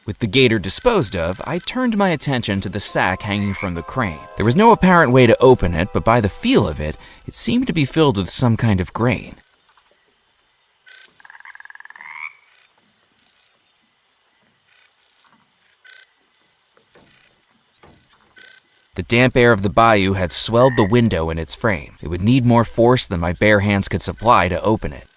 With the gator disposed of, I turned my attention to the sack hanging from the crane. There was no apparent way to open it, but by the feel of it, it seemed to be filled with some kind of grain. The damp air of the bayou had swelled the window in its frame. It would need more force than my bare hands could supply to open it.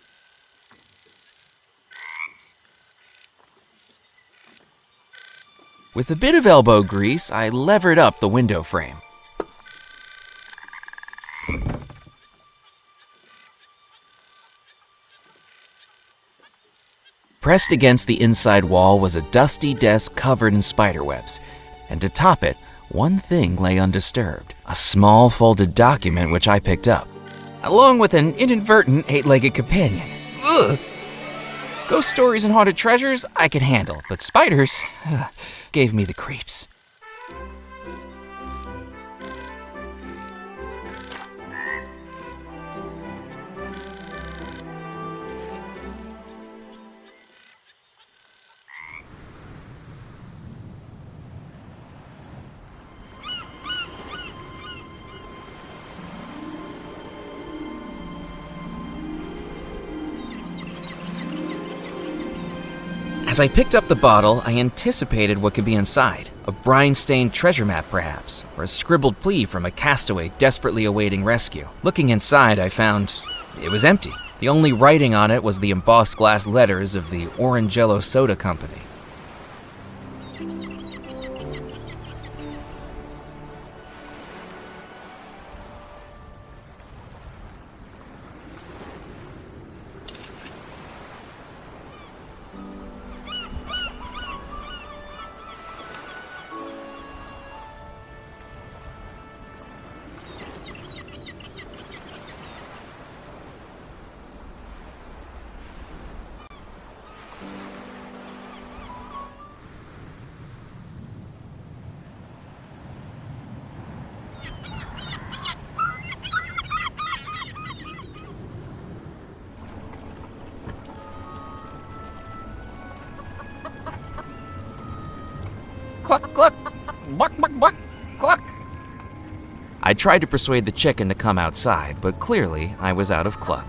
With a bit of elbow grease, I levered up the window frame. Pressed against the inside wall was a dusty desk covered in spiderwebs, and to top it, one thing lay undisturbed, a small folded document which I picked up, along with an inadvertent eight-legged companion. Ugh! Ghost stories and haunted treasures I could handle, but spiders gave me the creeps. As I picked up the bottle, I anticipated what could be inside. A brine-stained treasure map, perhaps, or a scribbled plea from a castaway desperately awaiting rescue. Looking inside, I found it was empty. The only writing on it was the embossed glass letters of the Orangello Soda Company. Cluck, cluck, buck, buck, buck, cluck. I tried to persuade the chicken to come outside, but clearly I was out of cluck.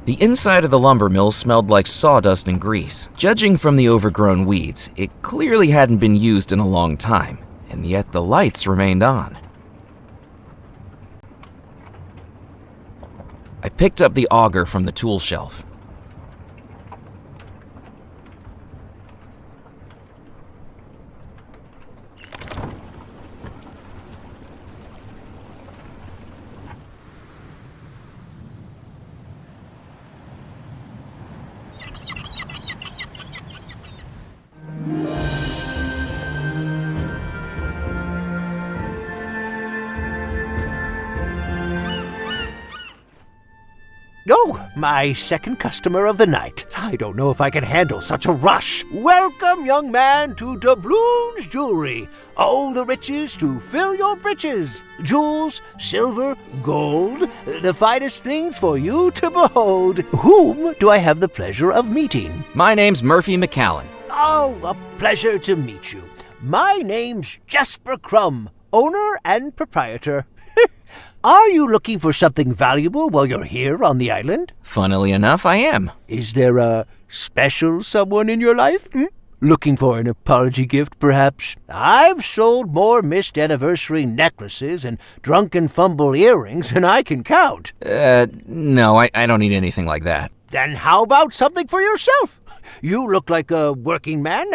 The inside of the lumber mill smelled like sawdust and grease. Judging from the overgrown weeds, it clearly hadn't been used in a long time, and yet the lights remained on. I picked up the auger from the tool shelf. Oh, my second customer of the night. I don't know if I can handle such a rush. Welcome, young man, to Doubloon's Jewelry. Oh, the riches to fill your breeches. Jewels, silver, gold, the finest things for you to behold. Whom do I have the pleasure of meeting? My name's Murphy McCallan. Oh, a pleasure to meet you. My name's Jasper Crumb, owner and proprietor. Are you looking for something valuable while you're here on the island? Funnily enough, I am. Is there a special someone in your life? Looking for an apology gift, perhaps? I've sold more missed anniversary necklaces and drunken fumble earrings than I can count. No, I don't need anything like that. Then how about something for yourself? You look like a working man.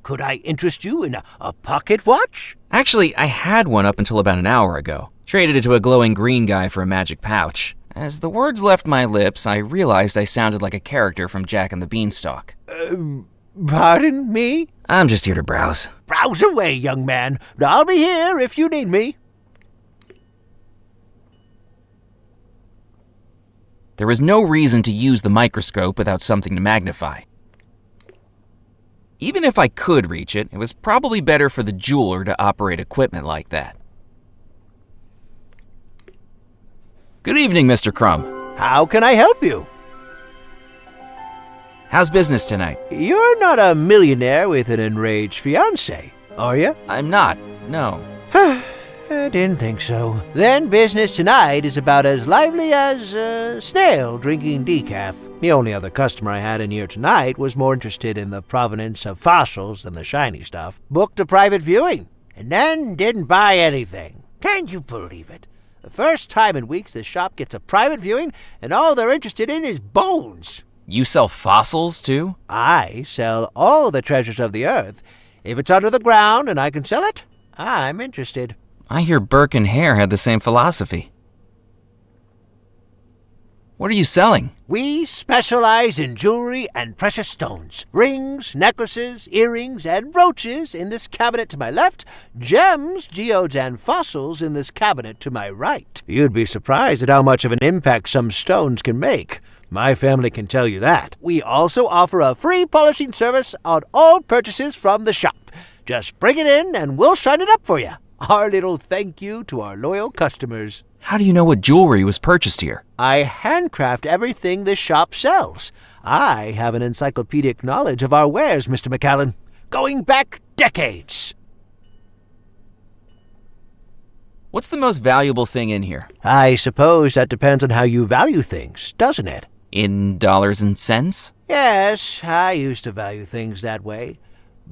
Could I interest you in a pocket watch? Actually, I had one up until about an hour ago. Traded it to a glowing green guy for a magic pouch. As the words left my lips, I realized I sounded like a character from Jack and the Beanstalk. Pardon me? I'm just here to browse. Browse away, young man. I'll be here if you need me. There was no reason to use the microscope without something to magnify. Even if I could reach it, it was probably better for the jeweler to operate equipment like that. Good evening, Mr. Crumb. How can I help you? How's business tonight? You're not a millionaire with an enraged fiancé, are you? I'm not, no. I didn't think so. Then business tonight is about as lively as a snail drinking decaf. The only other customer I had in here tonight was more interested in the provenance of fossils than the shiny stuff. Booked a private viewing, and then didn't buy anything. Can you believe it? The first time in weeks this shop gets a private viewing, and all they're interested in is bones. You sell fossils, too? I sell all the treasures of the earth. If it's under the ground and I can sell it, I'm interested. I hear Burke and Hare had the same philosophy. What are you selling? We specialize in jewelry and precious stones. Rings, necklaces, earrings, and brooches in this cabinet to my left. Gems, geodes, and fossils in this cabinet to my right. You'd be surprised at how much of an impact some stones can make. My family can tell you that. We also offer a free polishing service on all purchases from the shop. Just bring it in and we'll shine it up for you. Our little thank you to our loyal customers. How do you know what jewelry was purchased here? I handcraft everything this shop sells. I have an encyclopedic knowledge of our wares, Mr. McAllen, going back decades. What's the most valuable thing in here? I suppose that depends on how you value things, doesn't it? In dollars and cents? Yes, I used to value things that way.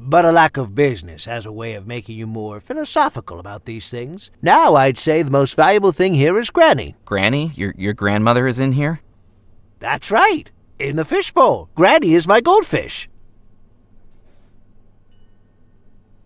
But a lack of business has a way of making you more philosophical about these things. Now I'd say the most valuable thing here is Granny. Granny? Your grandmother is in here? That's right. In the fishbowl. Granny is my goldfish.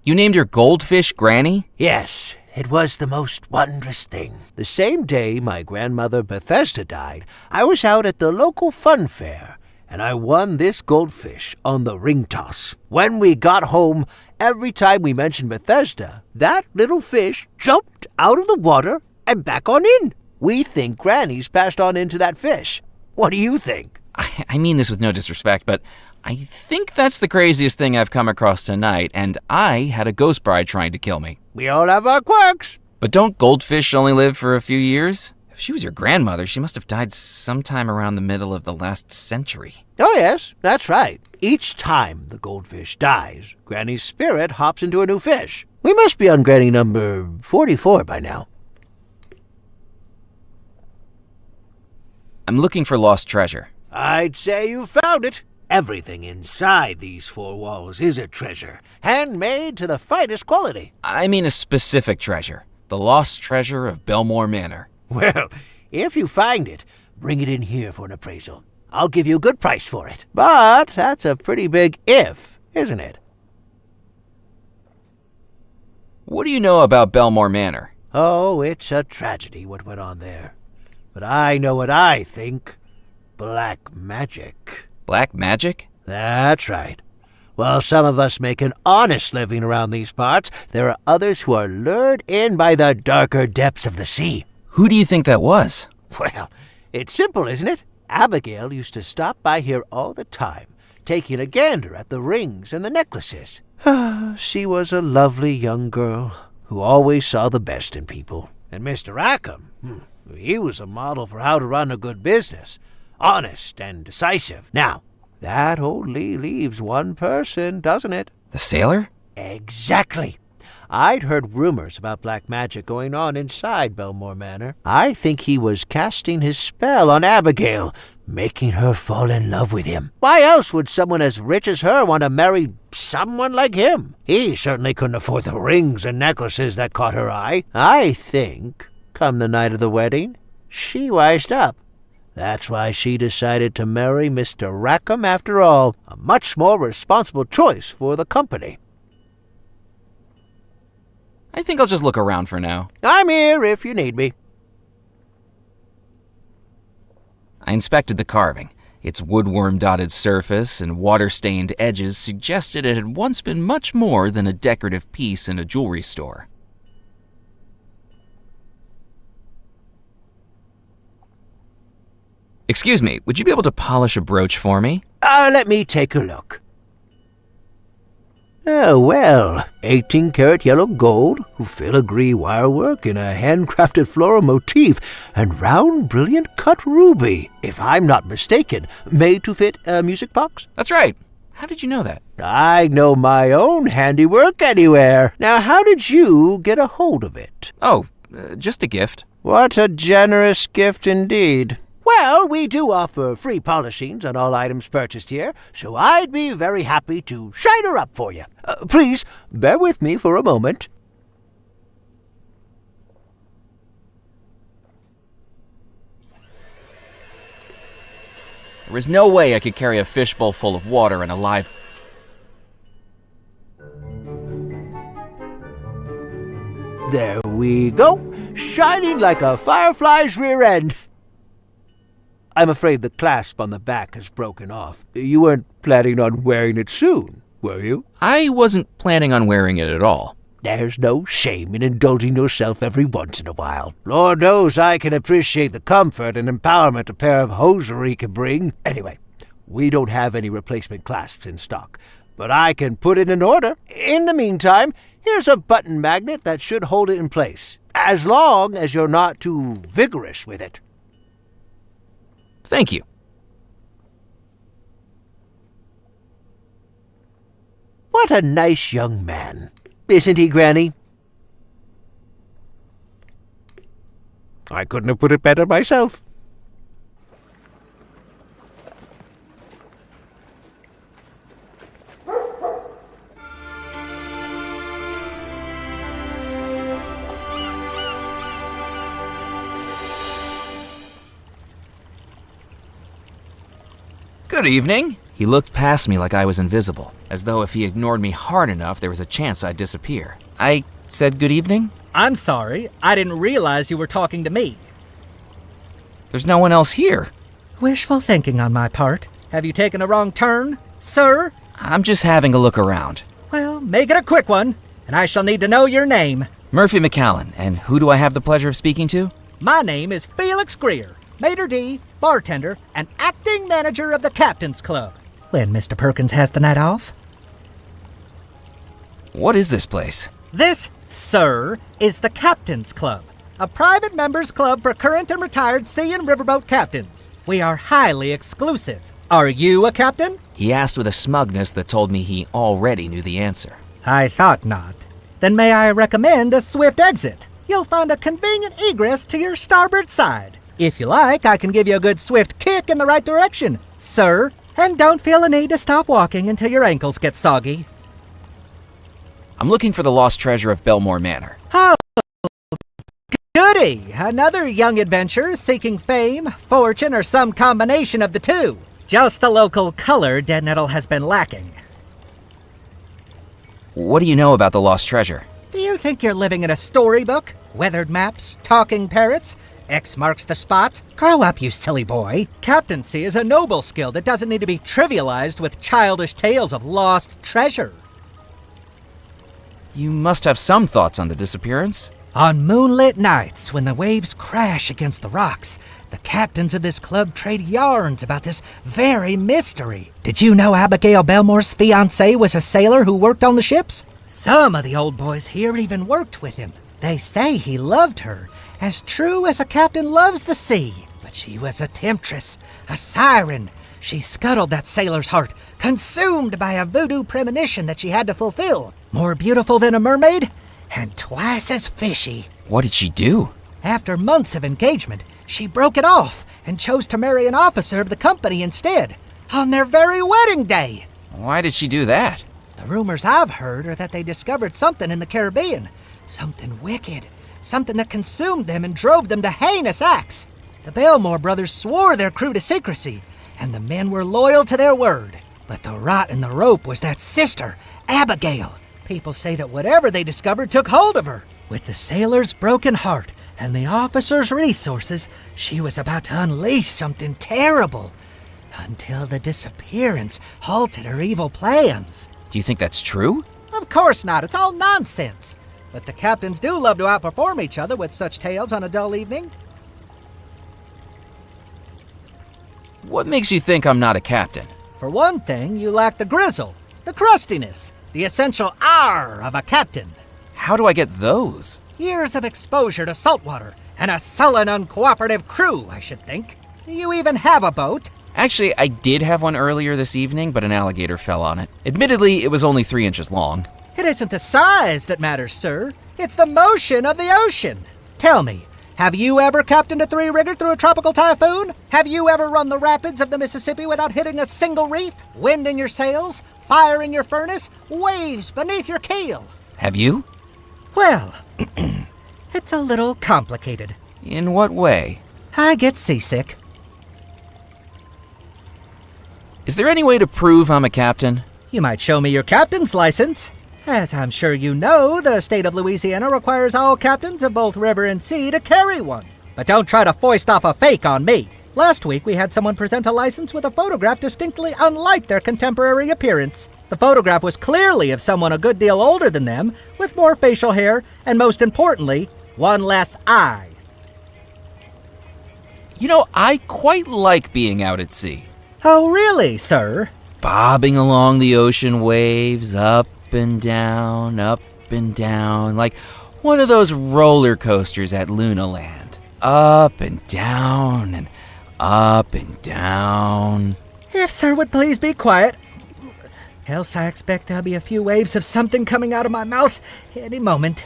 You named your goldfish Granny? Yes, it was the most wondrous thing. The same day my grandmother Bethesda died, I was out at the local fun fair, and I won this goldfish on the ring toss. When we got home, every time we mentioned Bethesda, that little fish jumped out of the water and back on in. We think Granny's passed on into that fish. What do you think? I mean this with no disrespect, but I think that's the craziest thing I've come across tonight, and I had a ghost bride trying to kill me. We all have our quirks. But don't goldfish only live for a few years? If she was your grandmother, she must have died sometime around the middle of the last century. Oh yes, that's right. Each time the goldfish dies, Granny's spirit hops into a new fish. We must be on Granny number 44 by now. I'm looking for lost treasure. I'd say you found it. Everything inside these four walls is a treasure, handmade to the finest quality. I mean a specific treasure. The lost treasure of Belmore Manor. Well, if you find it, bring it in here for an appraisal. I'll give you a good price for it. But that's a pretty big if, isn't it? What do you know about Belmore Manor? Oh, it's a tragedy what went on there. But I know what I think. Black magic. Black magic? That's right. While some of us make an honest living around these parts, there are others who are lured in by the darker depths of the sea. Who do you think that was? Well, it's simple, isn't it? Abigail used to stop by here all the time, taking a gander at the rings and the necklaces. She was a lovely young girl who always saw the best in people. And Mr. Rackham, he was a model for how to run a good business. Honest and decisive. Now, that only leaves one person, doesn't it? The sailor? Exactly. I'd heard rumors about black magic going on inside Belmore Manor. I think he was casting his spell on Abigail, making her fall in love with him. Why else would someone as rich as her want to marry someone like him? He certainly couldn't afford the rings and necklaces that caught her eye. I think, come the night of the wedding, she wised up. That's why she decided to marry Mr. Rackham after all, a much more responsible choice for the company. I think I'll just look around for now. I'm here if you need me. I inspected the carving. Its woodworm-dotted surface and water-stained edges suggested it had once been much more than a decorative piece in a jewelry store. Excuse me, would you be able to polish a brooch for me? Let me take a look. Oh, well, 18-karat yellow gold, filigree wirework in a handcrafted floral motif, and round, brilliant cut ruby, if I'm not mistaken, made to fit a music box? That's right. How did you know that? I know my own handiwork anywhere. Now, how did you get a hold of it? Oh, just a gift. What a generous gift indeed. Well, we do offer free polishings on all items purchased here, so I'd be very happy to shine her up for you. Please, bear with me for a moment. There is no way I could carry a fishbowl full of water and a live... There we go, shining like a firefly's rear end. I'm afraid the clasp on the back has broken off. You weren't planning on wearing it soon, were you? I wasn't planning on wearing it at all. There's no shame in indulging yourself every once in a while. Lord knows I can appreciate the comfort and empowerment a pair of hosiery can bring. Anyway, we don't have any replacement clasps in stock, but I can put it in order. In the meantime, here's a button magnet that should hold it in place, as long as you're not too vigorous with it. Thank you. What a nice young man. Isn't he, Granny? I couldn't have put it better myself. Good evening. He looked past me like I was invisible, as though if he ignored me hard enough, there was a chance I'd disappear. I said good evening? I'm sorry. I didn't realize you were talking to me. There's no one else here. Wishful thinking on my part. Have you taken a wrong turn, sir? I'm just having a look around. Well, make it a quick one, and I shall need to know your name. Murphy McAllen, and who do I have the pleasure of speaking to? My name is Felix Greer, maitre d', bartender, and acting manager of the Captain's Club. When Mr. Perkins has the night off. What is this place? This, sir, is the Captain's Club, a private members club for current and retired sea and riverboat captains. We are highly exclusive. Are you a captain? He asked with a smugness that told me he already knew the answer. I thought not. Then may I recommend a swift exit? You'll find a convenient egress to your starboard side. If you like, I can give you a good swift kick in the right direction, sir. And don't feel the need to stop walking until your ankles get soggy. I'm looking for the lost treasure of Belmore Manor. Oh, goody! Another young adventurer seeking fame, fortune, or some combination of the two. Just the local color Dead Nettle has been lacking. What do you know about the lost treasure? Do you think you're living in a storybook? Weathered maps, talking parrots? X marks the spot? Grow up, you silly boy. Captaincy is a noble skill that doesn't need to be trivialized with childish tales of lost treasure. You must have some thoughts on the disappearance. On moonlit nights, when the waves crash against the rocks, the captains of this club trade yarns about this very mystery. Did you know Abigail Belmore's fiancé was a sailor who worked on the ships? Some of the old boys here even worked with him. They say he loved her, as true as a captain loves the sea. But she was a temptress, a siren. She scuttled that sailor's heart, consumed by a voodoo premonition that she had to fulfill. More beautiful than a mermaid, and twice as fishy. What did she do? After months of engagement, she broke it off and chose to marry an officer of the company instead, on their very wedding day. Why did she do that? The rumors I've heard are that they discovered something in the Caribbean, something wicked, something that consumed them and drove them to heinous acts. The Belmore brothers swore their crew to secrecy, and the men were loyal to their word. But the rot in the rope was that sister, Abigail. People say that whatever they discovered took hold of her. With the sailor's broken heart and the officer's resources, she was about to unleash something terrible. Until the disappearance halted her evil plans. Do you think that's true? Of course not. It's all nonsense. But the captains do love to outperform each other with such tales on a dull evening. What makes you think I'm not a captain? For one thing, you lack the grizzle, the crustiness. the essential R of a captain. How do I get those? Years of exposure to saltwater and a sullen, uncooperative crew, I should think. You even have a boat. Actually, I did have one earlier this evening, but an alligator fell on it. Admittedly, it was only 3 inches long. It isn't the size that matters, sir. It's the motion of the ocean. Tell me, have you ever captained a three-rigger through a tropical typhoon? Have you ever run the rapids of the Mississippi without hitting a single reef? Wind in your sails, fire in your furnace, waves beneath your keel? Have you? Well, it's a little complicated. In what way? I get seasick. Is there any way to prove I'm a captain? You might show me your captain's license. As I'm sure you know, the state of Louisiana requires all captains of both river and sea to carry one. But don't try to foist off a fake on me. Last week, we had someone present a license with a photograph distinctly unlike their contemporary appearance. The photograph was clearly of someone a good deal older than them, with more facial hair, and most importantly, one less eye. You know, I quite like being out at sea. Oh, really, sir? Bobbing along the ocean waves, up and down, like one of those roller coasters at Luna Land. Up and down and up and down. If sir would please be quiet. Else I expect there'll be a few waves of something coming out of my mouth any moment.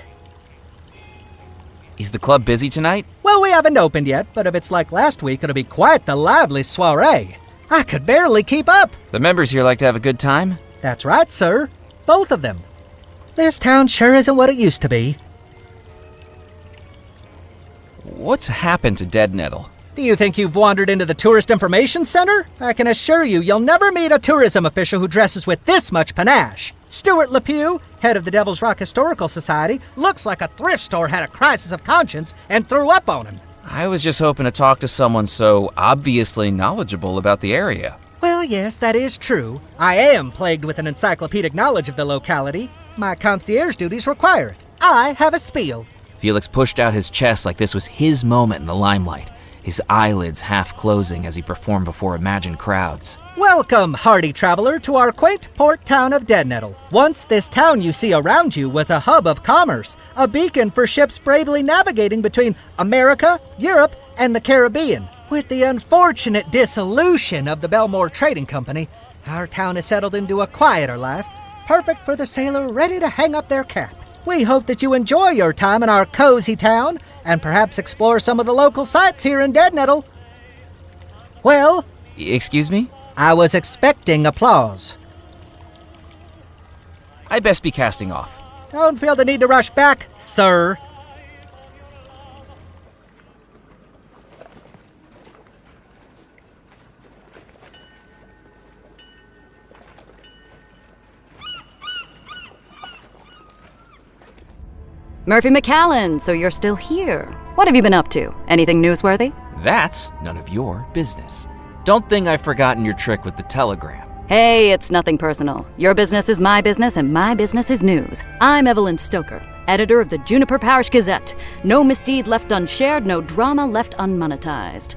Is the club busy tonight? Well, we haven't opened yet, but if it's like last week, it'll be quite the lively soiree. I could barely keep up. The members here like to have a good time? That's right, sir. Both of them. This town sure isn't what it used to be. What's happened to Dead Nettle? Do you think you've wandered into the Tourist Information Center? I can assure you, you'll never meet a tourism official who dresses with this much panache. Stuart LePew, head of the Devil's Rock Historical Society, looks like a thrift store had a crisis of conscience and threw up on him. I was just hoping to talk to someone so obviously knowledgeable about the area. Well, yes, that is true. I am plagued with an encyclopedic knowledge of the locality. My concierge duties require it. I have a spiel. Felix pushed out his chest like this was his moment in the limelight, his eyelids half closing as he performed before imagined crowds. Welcome, hardy traveler, to our quaint port town of Dead Nettle. Once this town you see around you was a hub of commerce, a beacon for ships bravely navigating between America, Europe, and the Caribbean. With the unfortunate dissolution of the Belmore Trading Company, our town has settled into a quieter life, perfect for the sailor ready to hang up their cap. We hope that you enjoy your time in our cozy town and perhaps explore some of the local sites here in Dead Nettle. Well, Excuse me? I was expecting applause. I best be casting off. Don't feel the need to rush back, sir. Murphy McAllen, so you're still here. What have you been up to? Anything newsworthy? That's none of your business. Don't think I've forgotten your trick with the telegram. Hey, it's nothing personal. Your business is my business, and my business is news. I'm Evelyn Stoker, editor of the Juniper Parish Gazette. No misdeed left unshared, no drama left unmonetized.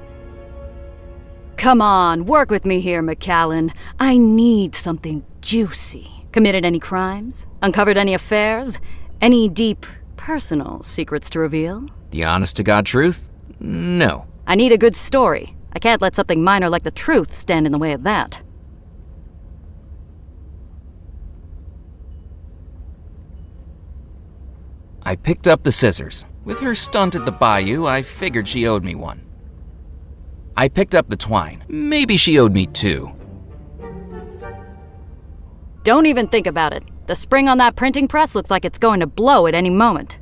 Come on, work with me here, McAllen. I need something juicy. Committed any crimes? Uncovered any affairs? Any deep, personal secrets to reveal? The honest-to-God truth? No. I need a good story. I can't let something minor like the truth stand in the way of that. I picked up the scissors. With her stunt at the bayou, I figured she owed me one. I picked up the twine. Maybe she owed me two. Don't even think about it. The spring on that printing press looks like it's going to blow at any moment.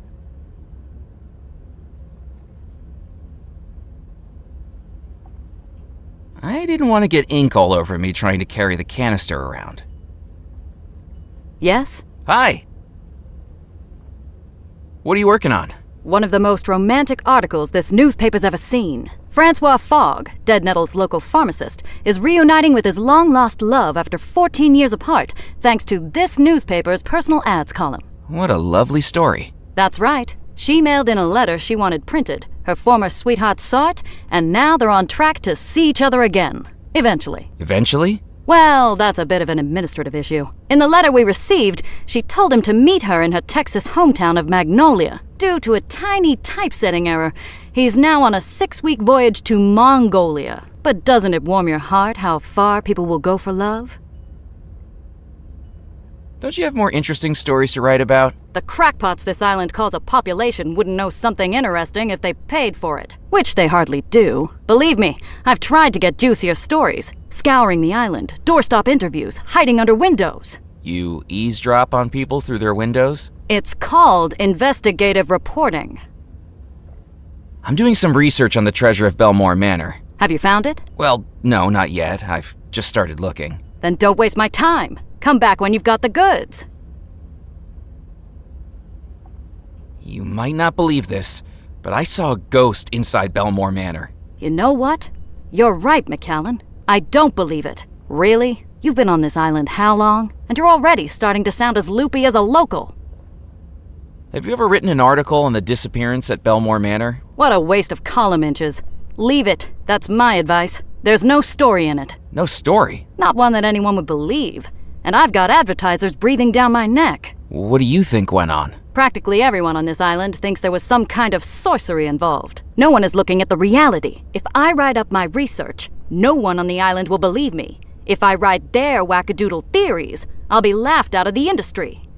I didn't want to get ink all over me trying to carry the canister around. Yes? Hi! What are you working on? One of the most romantic articles this newspaper's ever seen. Francois Fogg, Dead Nettle's local pharmacist, is reuniting with his long-lost love after 14 years apart, thanks to this newspaper's personal ads column. What a lovely story. That's right. She mailed in a letter she wanted printed. Her former sweetheart saw it, and now they're on track to see each other again. Eventually. Eventually? Well, that's a bit of an administrative issue. In the letter we received, she told him to meet her in her Texas hometown of Magnolia. Due to a tiny typesetting error, he's now on a 6-week voyage to Mongolia. But doesn't it warm your heart how far people will go for love? Don't you have more interesting stories to write about? The crackpots this island calls a population wouldn't know something interesting if they paid for it. Which they hardly do. Believe me, I've tried to get juicier stories. Scouring the island, doorstop interviews, hiding under windows. You eavesdrop on people through their windows? It's called investigative reporting. I'm doing some research on the treasure of Belmore Manor. Have you found it? Well, no, not yet. I've just started looking. Then don't waste my time. Come back when you've got the goods. You might not believe this, but I saw a ghost inside Belmore Manor. You know what? You're right, McCallan. I don't believe it. Really? You've been on this island how long? And you're already starting to sound as loopy as a local. Have you ever written an article on the disappearance at Belmore Manor? What a waste of column inches. Leave it. That's my advice. There's no story in it. No story? Not one that anyone would believe. And I've got advertisers breathing down my neck. What do you think went on? Practically everyone on this island thinks there was some kind of sorcery involved. No one is looking at the reality. If I write up my research, no one on the island will believe me. If I write their wackadoodle theories, I'll be laughed out of the industry.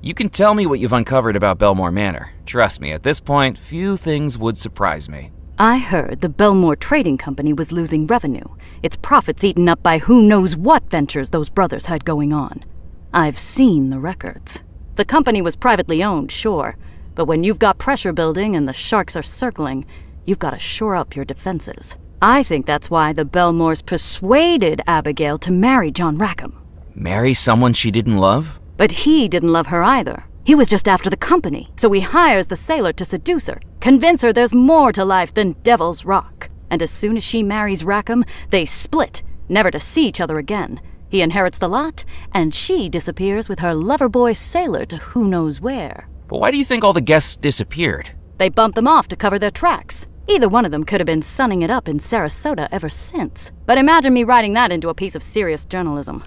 You can tell me what you've uncovered about Belmore Manor. Trust me, at this point, few things would surprise me. I heard the Belmore Trading Company was losing revenue, its profits eaten up by who knows what ventures those brothers had going on. I've seen the records. The company was privately owned, sure, but when you've got pressure building and the sharks are circling, you've got to shore up your defenses. I think that's why the Belmores persuaded Abigail to marry John Rackham. Marry someone she didn't love? But he didn't love her either. He was just after the company, so he hires the sailor to seduce her, convince her there's more to life than Devil's Rock. And as soon as she marries Rackham, they split, never to see each other again. He inherits the lot, and she disappears with her lover boy sailor to who knows where. But why do you think all the guests disappeared? They bumped them off to cover their tracks. Either one of them could have been sunning it up in Sarasota ever since. But imagine me writing that into a piece of serious journalism.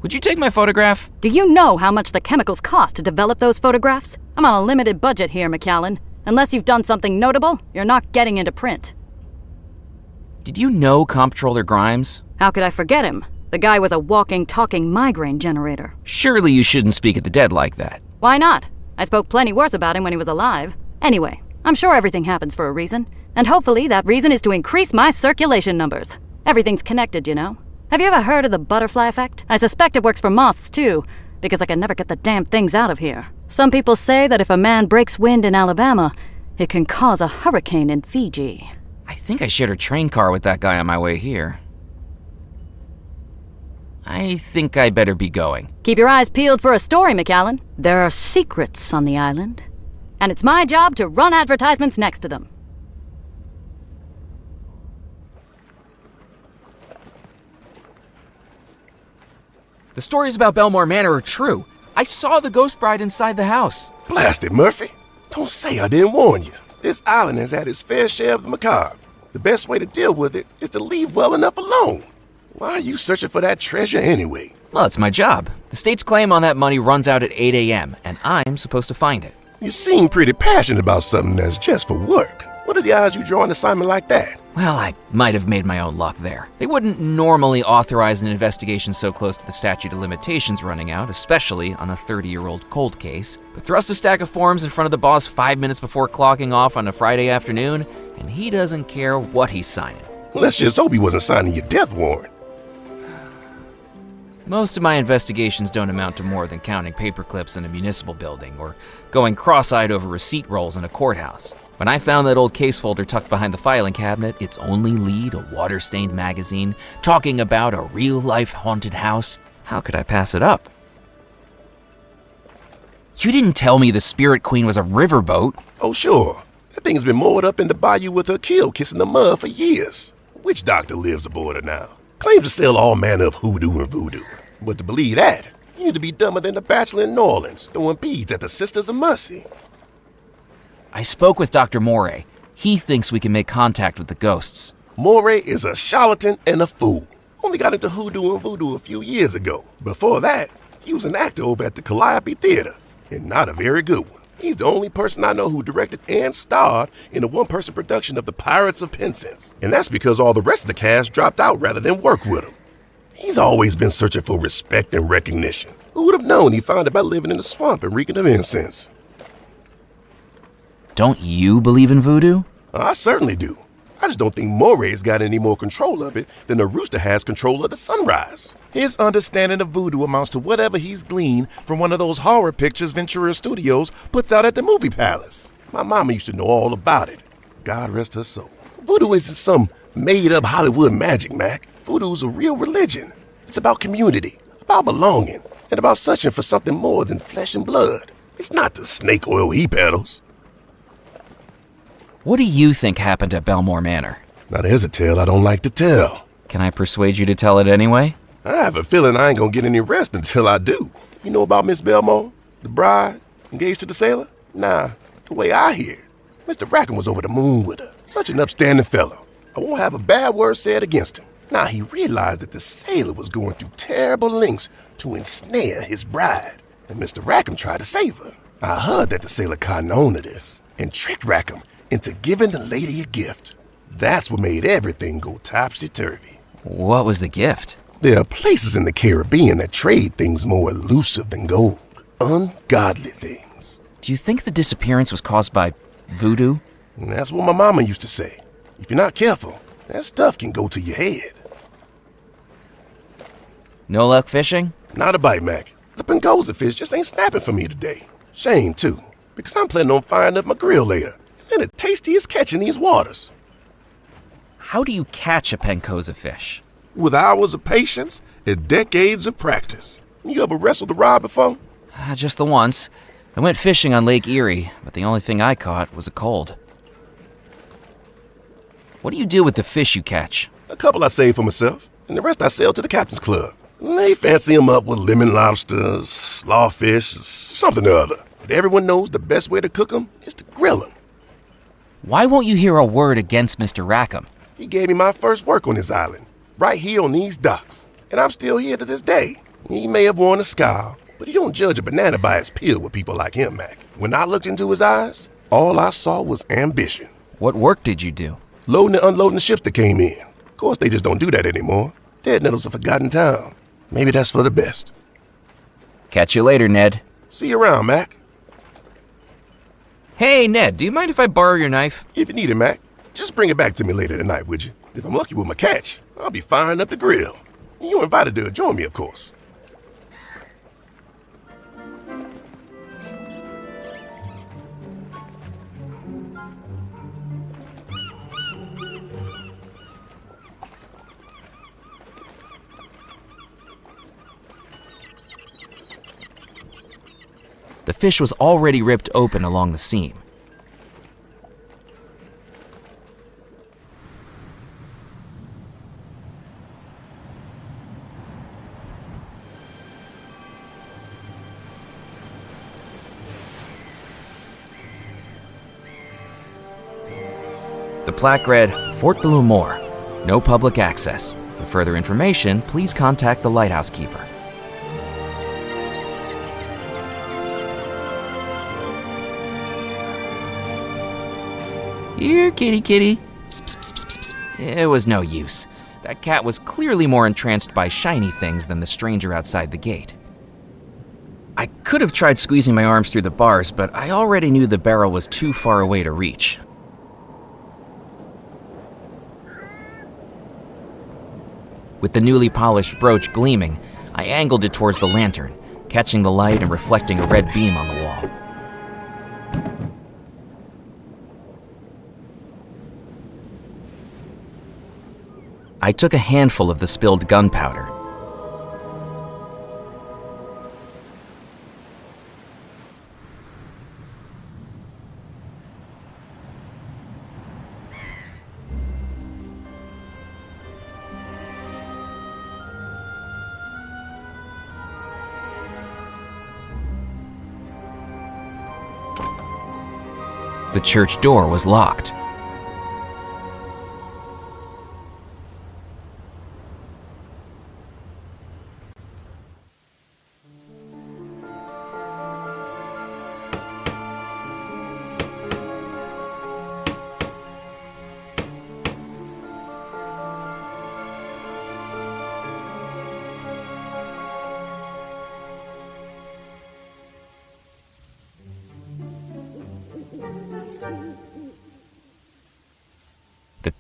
Would you take my photograph? Do you know how much the chemicals cost to develop those photographs? I'm on a limited budget here, McCallan. Unless you've done something notable, you're not getting into print. Did you know Comptroller Grimes? How could I forget him? The guy was a walking, talking migraine generator. Surely you shouldn't speak at the dead like that. Why not? I spoke plenty worse about him when he was alive. Anyway, I'm sure everything happens for a reason. And hopefully that reason is to increase my circulation numbers. Everything's connected, you know. Have you ever heard of the butterfly effect? I suspect it works for moths, too, because I can never get the damn things out of here. Some people say that if a man breaks wind in Alabama, it can cause a hurricane in Fiji. I think I shared a train car with that guy on my way here. I think I better be going. Keep your eyes peeled for a story, McCallan. There are secrets on the island, and it's my job to run advertisements next to them. The stories about Belmore Manor are true. I saw the ghost bride inside the house. Blast it, Murphy. Don't say I didn't warn you. This island has had its fair share of the macabre. The best way to deal with it is to leave well enough alone. Why are you searching for that treasure anyway? Well, it's my job. The state's claim on that money runs out at 8 a.m., and I'm supposed to find it. You seem pretty passionate about something that's just for work. What are the odds you draw an assignment like that? Well, I might have made my own luck there. They wouldn't normally authorize an investigation so close to the statute of limitations running out, especially on a 30-year-old cold case. But thrust a stack of forms in front of the boss 5 minutes before clocking off on a Friday afternoon, and he doesn't care what he's signing. Let's just hope he wasn't signing your death warrant. Most of my investigations don't amount to more than counting paper clips in a municipal building or going cross-eyed over receipt rolls in a courthouse. When I found that old case folder tucked behind the filing cabinet, its only lead, a water-stained magazine, talking about a real-life haunted house, how could I pass it up? You didn't tell me the Spirit Queen was a riverboat. Oh, sure. That thing's been moored up in the bayou with her keel kissing the mud for years. Witch doctor lives aboard her now. Claims to sell all manner of hoodoo and voodoo. But to believe that, you need to be dumber than the bachelor in New Orleans, throwing beads at the Sisters of Mercy. I spoke with Dr. Morey. He thinks we can make contact with the ghosts. Moray is a charlatan and a fool. Only got into hoodoo and voodoo a few years ago. Before that, he was an actor over at the Calliope Theater, and not a very good one. He's the only person I know who directed and starred in a one-person production of The Pirates of Penzance. And that's because all the rest of the cast dropped out rather than work with him. He's always been searching for respect and recognition. Who would have known he'd find it by living in the swamp and reeking of incense? Don't you believe in voodoo? I certainly do. I just don't think Moray's got any more control of it than a rooster has control of the sunrise. His understanding of voodoo amounts to whatever he's gleaned from one of those horror pictures Ventura Studios puts out at the movie palace. My mama used to know all about it. God rest her soul. Voodoo isn't some made-up Hollywood magic, Mac. Voodoo's a real religion. It's about community, about belonging, and about searching for something more than flesh and blood. It's not the snake oil he peddles. What do you think happened at Belmore Manor? Now there's a tale I don't like to tell. Can I persuade you to tell it anyway? I have a feeling I ain't gonna get any rest until I do. You know about Miss Belmore, the bride, engaged to the sailor? Nah, the way I hear it, Mr. Rackham was over the moon with her. Such an upstanding fellow. I won't have a bad word said against him. Now he realized that the sailor was going through terrible lengths to ensnare his bride, and Mr. Rackham tried to save her. I heard that the sailor cottoned on to this and tricked Rackham into giving the lady a gift. That's what made everything go topsy-turvy. What was the gift? There are places in the Caribbean that trade things more elusive than gold. Ungodly things. Do you think the disappearance was caused by voodoo? And that's what my mama used to say. If you're not careful, that stuff can go to your head. No luck fishing? Not a bite, Mac. The Pengoza fish just ain't snapping for me today. Shame, too, because I'm planning on firing up my grill later. And the tastiest catch in these waters. How do you catch a Pencoza fish? With hours of patience and decades of practice. You ever wrestled the rod before? Just the once. I went fishing on Lake Erie, but the only thing I caught was a cold. What do you do with the fish you catch? A couple I save for myself, and the rest I sell to the captain's club. They fancy them up with lemon lobsters, slawfish, something or other. But everyone knows the best way to cook them is to grill them. Why won't you hear a word against Mr. Rackham? He gave me my first work on this island, right here on these docks, and I'm still here to this day. He may have worn a scowl, but you don't judge a banana by its peel with people like him, Mac. When I looked into his eyes, all I saw was ambition. What work did you do? Loading and unloading the ships that came in. Of course, they just don't do that anymore. Dead Nettle's a forgotten town. Maybe that's for the best. Catch you later, Ned. See you around, Mac. Hey, Ned, do you mind if I borrow your knife? If you need it, Mac, just bring it back to me later tonight, would you? If I'm lucky with my catch, I'll be firing up the grill. You're invited to join me, of course. The fish was already ripped open along the seam. The plaque read, Fort de l'Amour, no public access. For further information, please contact the lighthouse keeper. Here, kitty, kitty. Psst, psst, psst, psst, psst. It was no use. That cat was clearly more entranced by shiny things than the stranger outside the gate. I could have tried squeezing my arms through the bars, but I already knew the barrel was too far away to reach. With the newly polished brooch gleaming, I angled it towards the lantern, catching the light and reflecting a red beam on the wall. I took a handful of the spilled gunpowder. The church door was locked.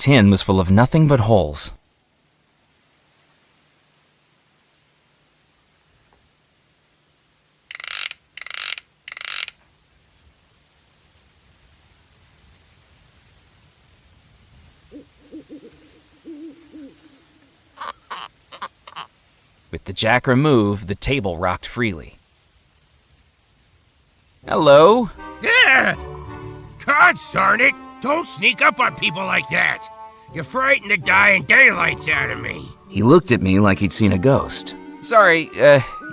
tin was full of nothing but holes. With the jack removed, the table rocked freely. Hello? Yeah! God darn it! Don't sneak up on people like that! You frighten the dying daylights out of me. He looked at me like he'd seen a ghost. Sorry,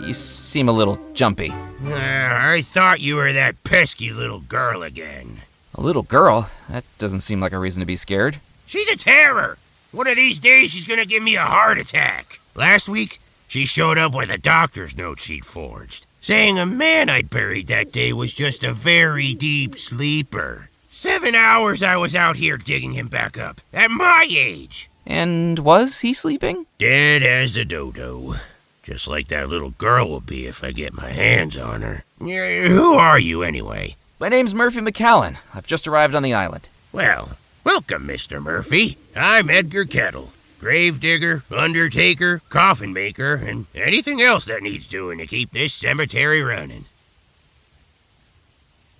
you seem a little jumpy. I thought you were that pesky little girl again. A little girl? That doesn't seem like a reason to be scared. She's a terror! One of these days she's gonna give me a heart attack. Last week, she showed up with a doctor's note she'd forged, saying a man I'd buried that day was just a very deep sleeper. 7 hours I was out here digging him back up, at my age. And was he sleeping? Dead as a dodo. Just like that little girl will be if I get my hands on her. Who are you, anyway? My name's Murphy McCallan. I've just arrived on the island. Well, welcome, Mr. Murphy. I'm Edgar Kettle. Gravedigger, undertaker, coffin maker, and anything else that needs doing to keep this cemetery running.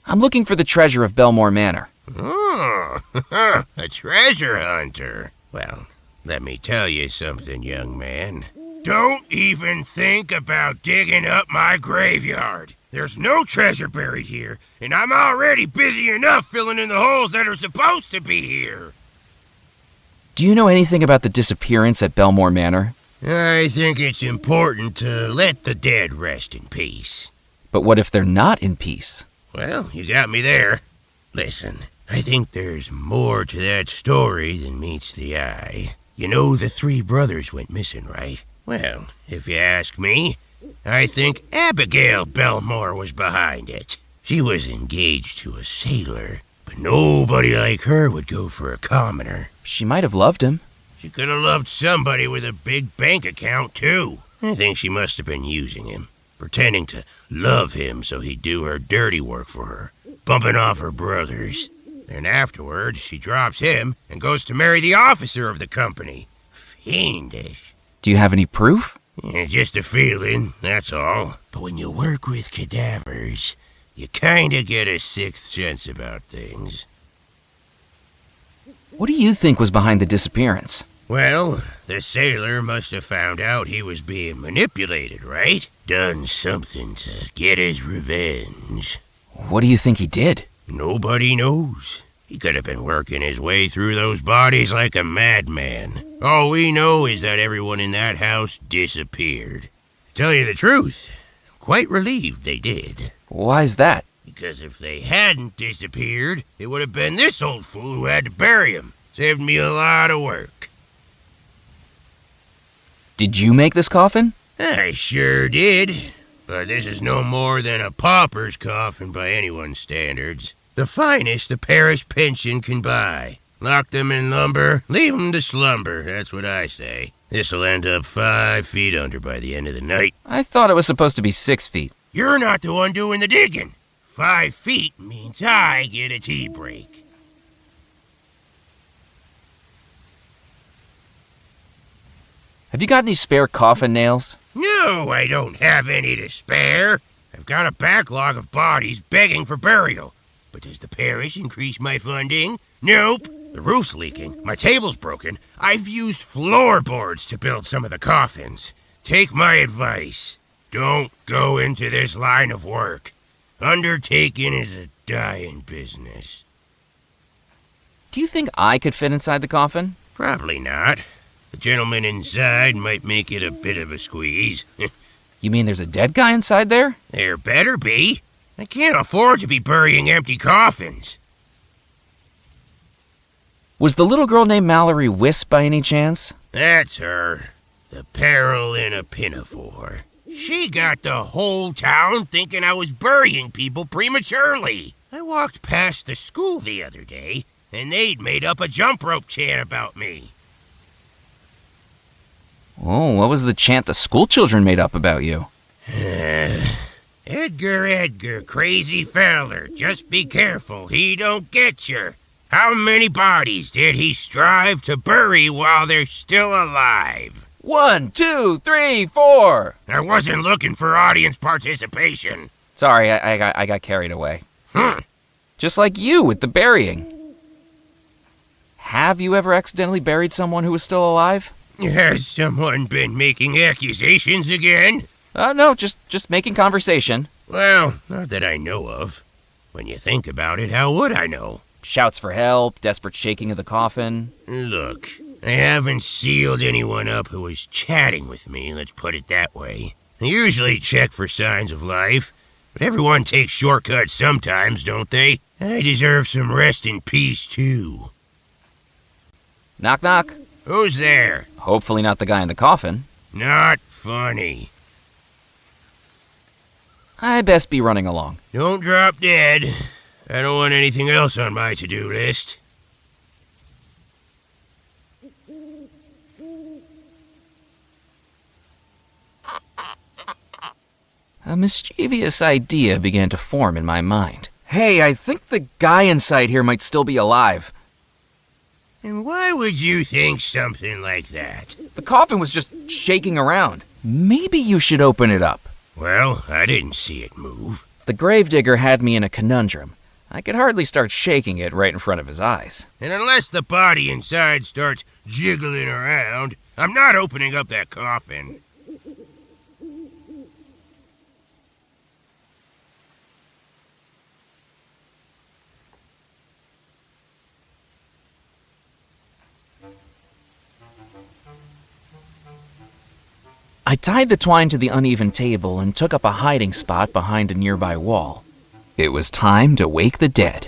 I'm looking for the treasure of Belmore Manor. Oh, a treasure hunter. Well, let me tell you something, young man. Don't even think about digging up my graveyard. There's no treasure buried here, and I'm already busy enough filling in the holes that are supposed to be here. Do you know anything about the disappearance at Belmore Manor? I think it's important to let the dead rest in peace. But what if they're not in peace? Well, you got me there. Listen, I think there's more to that story than meets the eye. You know the 3 brothers went missing, right? Well, if you ask me, I think Abigail Belmore was behind it. She was engaged to a sailor, but nobody like her would go for a commoner. She might have loved him. She could have loved somebody with a big bank account, too. I think she must have been using him, pretending to love him so he'd do her dirty work for her, bumping off her brothers. Then afterwards, she drops him and goes to marry the officer of the company. Fiendish. Do you have any proof? Yeah, just a feeling, that's all. But when you work with cadavers, you kinda get a sixth sense about things. What do you think was behind the disappearance? Well, the sailor must have found out he was being manipulated, right? Done something to get his revenge. What do you think he did? Nobody knows. He could have been working his way through those bodies like a madman. All we know is that everyone in that house disappeared. To tell you the truth, I'm quite relieved they did. Why's that? Because if they hadn't disappeared, it would have been this old fool who had to bury him. Saved me a lot of work. Did you make this coffin? I sure did. But this is no more than a pauper's coffin by anyone's standards. The finest the parish pension can buy. Lock them in lumber, leave them to slumber, that's what I say. This'll end up 5 feet under by the end of the night. I thought it was supposed to be 6 feet. You're not the one doing the digging. 5 feet means I get a tea break. Have you got any spare coffin nails? No, I don't have any to spare. I've got a backlog of bodies begging for burial. But does the parish increase my funding? Nope. The roof's leaking, my table's broken. I've used floorboards to build some of the coffins. Take my advice. Don't go into this line of work. Undertaking is a dying business. Do you think I could fit inside the coffin? Probably not. The gentleman inside might make it a bit of a squeeze. You mean there's a dead guy inside there? There better be. I can't afford to be burying empty coffins. Was the little girl named Mallory Wisp by any chance? That's her. The peril in a pinafore. She got the whole town thinking I was burying people prematurely. I walked past the school the other day, and they'd made up a jump rope chant about me. Oh, what was the chant the school children made up about you? Edgar, Edgar, crazy feller, just be careful he don't get you. How many bodies did he strive to bury while they're still alive? 1, 2, 3, 4. I wasn't looking for audience participation. Sorry, I got carried away. Just like you with the burying. Have you ever accidentally buried someone who was still alive? Has someone been making accusations again? No, just making conversation. Well, not that I know of. When you think about it, how would I know? Shouts for help, desperate shaking of the coffin. Look, I haven't sealed anyone up who was chatting with me, let's put it that way. I usually check for signs of life, but everyone takes shortcuts sometimes, don't they? I deserve some rest in peace, too. Knock, knock. Who's there? Hopefully not the guy in the coffin. Not funny. I best be running along. Don't drop dead. I don't want anything else on my to-do list. A mischievous idea began to form in my mind. Hey, I think the guy inside here might still be alive. And why would you think something like that? The coffin was just shaking around. Maybe you should open it up. Well, I didn't see it move. The gravedigger had me in a conundrum. I could hardly start shaking it right in front of his eyes. And unless the body inside starts jiggling around, I'm not opening up that coffin. I tied the twine to the uneven table and took up a hiding spot behind a nearby wall. It was time to wake the dead.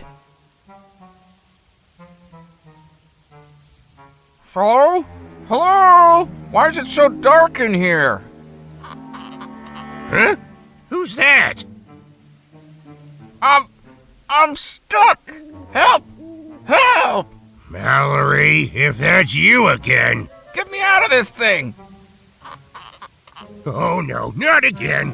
Hello? Hello? Why is it so dark in here? Huh? Who's that? I'm stuck! Help! Help! Mallory, if that's you again. Get me out of this thing! Oh no, not again.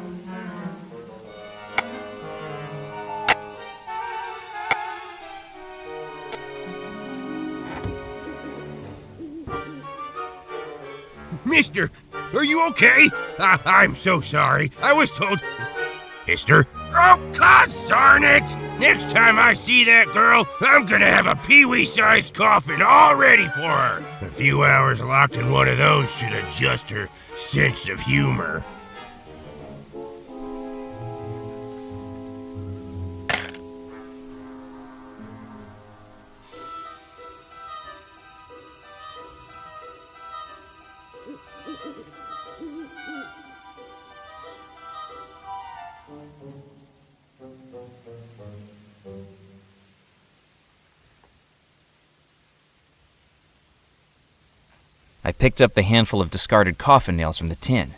Mister, are you okay? I'm so sorry. I was told... Mister? Oh, God darn it! Next time I see that girl, I'm gonna have a peewee-sized coffin all ready for her. A few hours locked in one of those should adjust her sense of humor. I picked up the handful of discarded coffin nails from the tin.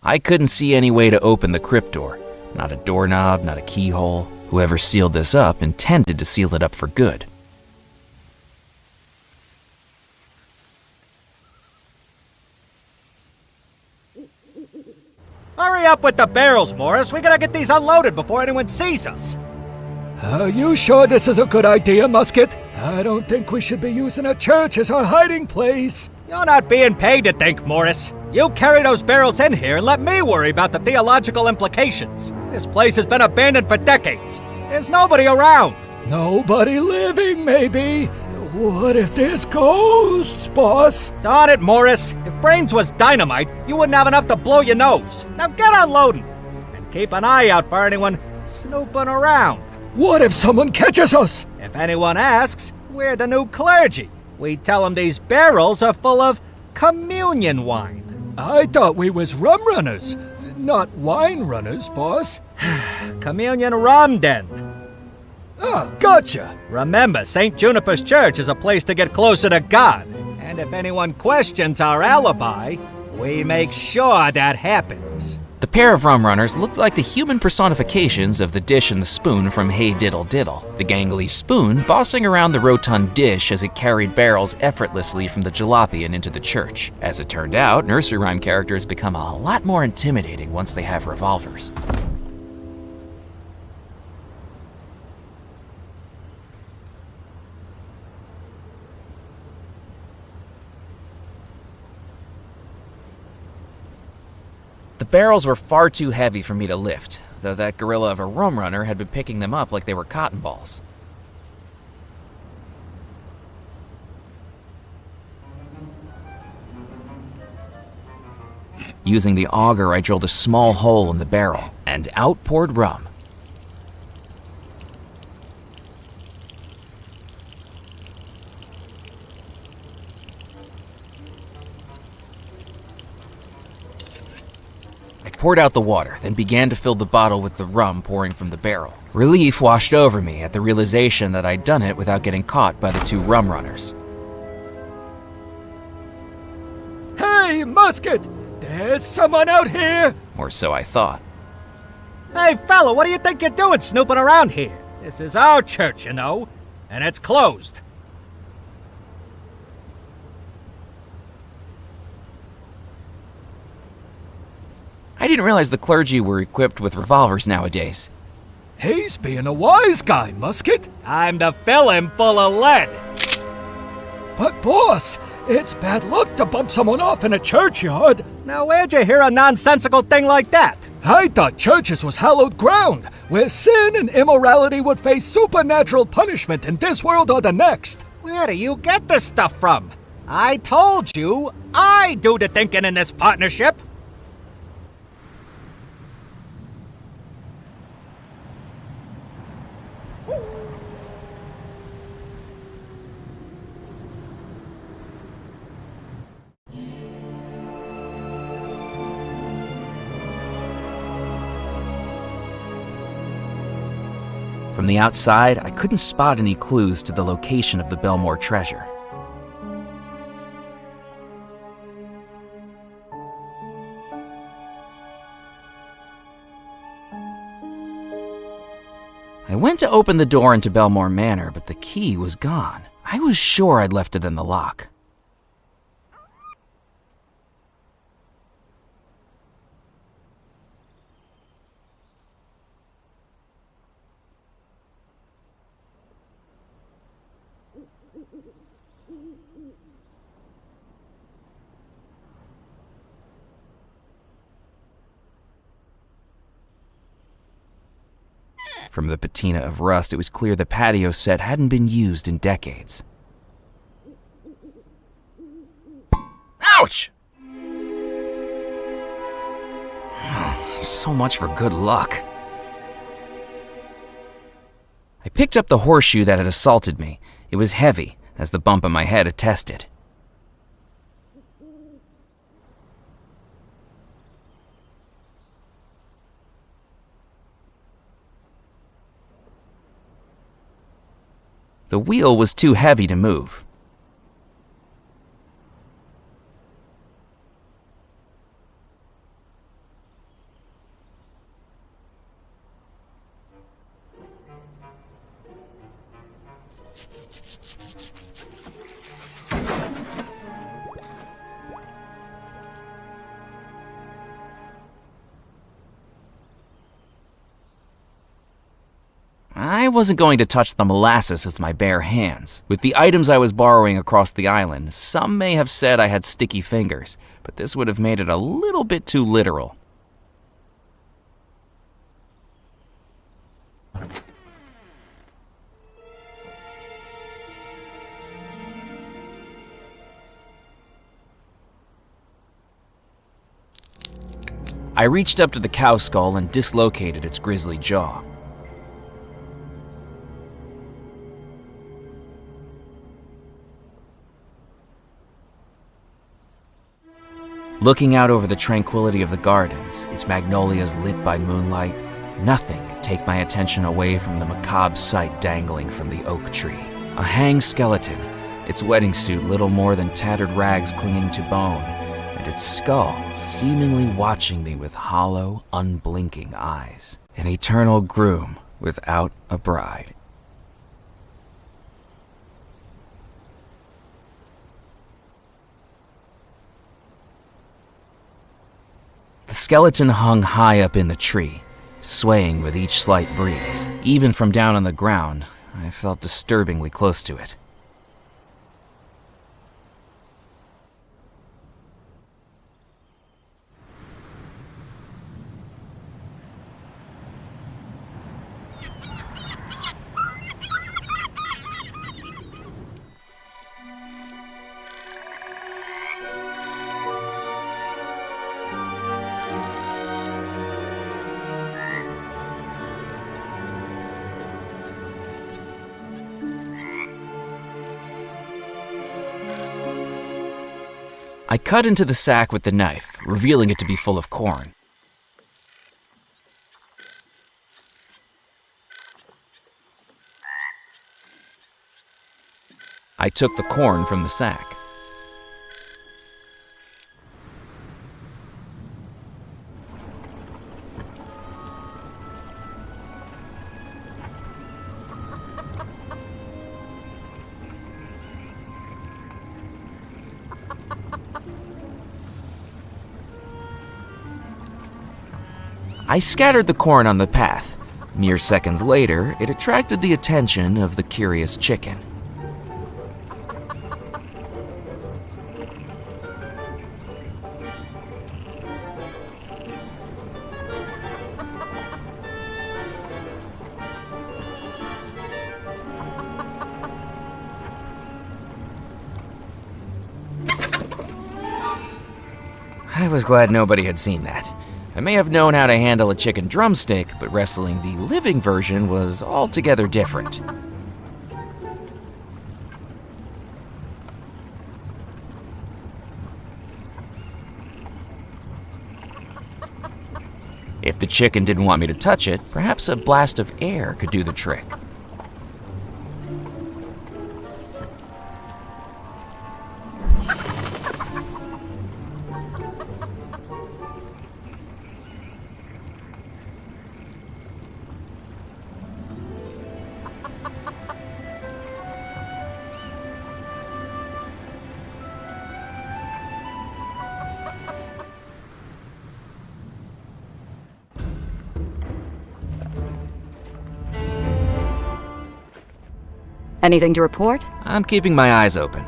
I couldn't see any way to open the crypt door. Not a doorknob, not a keyhole. Whoever sealed this up intended to seal it up for good. Hurry up with the barrels, Morris. We gotta get these unloaded before anyone sees us. Are you sure this is a good idea, Musket? I don't think we should be using a church as our hiding place. You're not being paid to think, Morris. You carry those barrels in here and let me worry about the theological implications. This place has been abandoned for decades. There's nobody around. Nobody living, maybe. What if there's ghosts, boss? Darn it, Morris. If brains was dynamite, you wouldn't have enough to blow your nose. Now get unloading. And keep an eye out for anyone snooping around. What if someone catches us? If anyone asks, we're the new clergy. We tell them these barrels are full of communion wine. I thought we was rum runners, not wine runners, boss. Communion rum, then. Ah, gotcha. Remember, St. Juniper's Church is a place to get closer to God. And if anyone questions our alibi, We make sure that happens. The pair of rum runners looked like the human personifications of the dish and the spoon from Hey Diddle Diddle, the gangly spoon bossing around the rotund dish as it carried barrels effortlessly from the jalopy and into the church. As it turned out, nursery rhyme characters become a lot more intimidating once they have revolvers. The barrels were far too heavy for me to lift, though that gorilla of a rum runner had been picking them up like they were cotton balls. Using the auger, I drilled a small hole in the barrel, and out poured rum. I poured out the water, then began to fill the bottle with the rum pouring from the barrel. Relief washed over me at the realization that I'd done it without getting caught by the two rum runners. Hey, Musket! There's someone out here! Or so I thought. Hey, fella, what do you think you're doing snooping around here? This is our church, you know, and it's closed. I didn't realize the clergy were equipped with revolvers nowadays. He's being a wise guy, Musket. Time to fill him full of lead. But boss, it's bad luck to bump someone off in a churchyard. Now, where'd you hear a nonsensical thing like that? I thought churches was hallowed ground, where sin and immorality would face supernatural punishment in this world or the next. Where do you get this stuff from? I told you, I do the thinking in this partnership. From the outside, I couldn't spot any clues to the location of the Belmore treasure. I went to open the door into Belmore Manor, but the key was gone. I was sure I'd left it in the lock. From the patina of rust, it was clear the patio set hadn't been used in decades. Ouch! So much for good luck. I picked up the horseshoe that had assaulted me. It was heavy, as the bump on my head attested. The wheel was too heavy to move. I wasn't going to touch the molasses with my bare hands. With the items I was borrowing across the island, some may have said I had sticky fingers, but this would have made it a little bit too literal. I reached up to the cow skull and dislocated its grisly jaw. Looking out over the tranquility of the gardens, its magnolias lit by moonlight, nothing could take my attention away from the macabre sight dangling from the oak tree. A hanged skeleton, its wedding suit little more than tattered rags clinging to bone, and and its skull seemingly watching me with hollow, unblinking eyes. An eternal groom without a bride. The skeleton hung high up in the tree, swaying with each slight breeze. Even from down on the ground, I felt disturbingly close to it. I cut into the sack with the knife, revealing it to be full of corn. I took the corn from the sack. I scattered the corn on the path. Mere seconds later, it attracted the attention of the curious chicken. I was glad nobody had seen that. I may have known how to handle a chicken drumstick, but wrestling the living version was altogether different. If the chicken didn't want me to touch it, perhaps a blast of air could do the trick. Anything to report? I'm keeping my eyes open.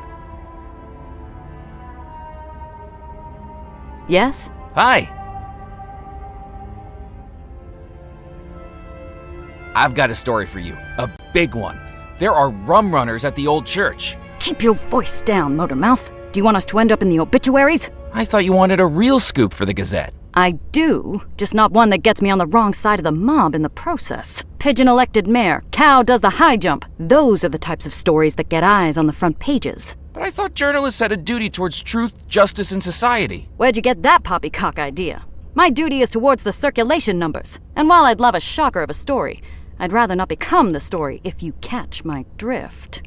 Yes? Hi! I've got a story for you. A big one. There are rum runners at the old church. Keep your voice down, Motormouth. Do you want us to end up in the obituaries? I thought you wanted a real scoop for the Gazette. I do, just not one that gets me on the wrong side of the mob in the process. Pigeon elected mayor, cow does the high jump. Those are the types of stories that get eyes on the front pages. But I thought journalists had a duty towards truth, justice, and society. Where'd you get that poppycock idea? My duty is towards the circulation numbers. And while I'd love a shocker of a story, I'd rather not become the story if you catch my drift.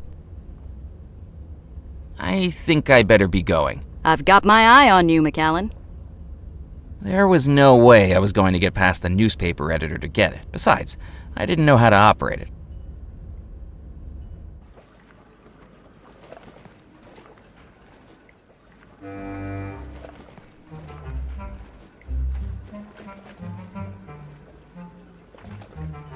I think I better be going. I've got my eye on you, McAllen. There was no way I was going to get past the newspaper editor to get it. Besides, I didn't know how to operate it.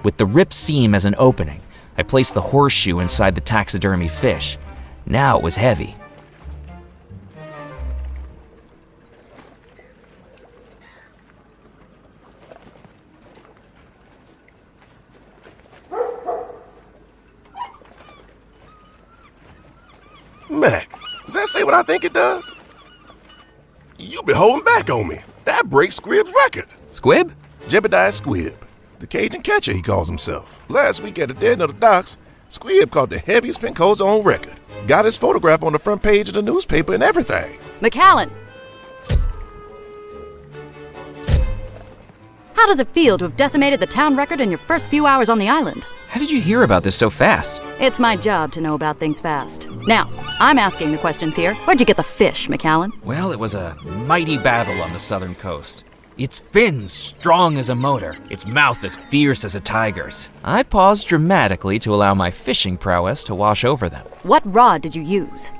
With the ripped seam as an opening, I placed the horseshoe inside the taxidermy fish. Now it was heavy. Mac, does that say what I think it does? You been holding back on me. That breaks Squibb's record. Squibb? Jebediah Squibb, the Cajun catcher he calls himself. Last week at the dead of the docks, Squibb caught the heaviest pincosa on record. Got his photograph on the front page of the newspaper and everything. McAllen! How does it feel to have decimated the town record in your first few hours on the island? How did you hear about this so fast? It's my job to know about things fast. Now, I'm asking the questions here. Where'd you get the fish, McAllen? Well, it was a mighty battle on the southern coast. Its fins strong as a motor, its mouth as fierce as a tiger's. I paused dramatically to allow my fishing prowess to wash over them. What rod did you use?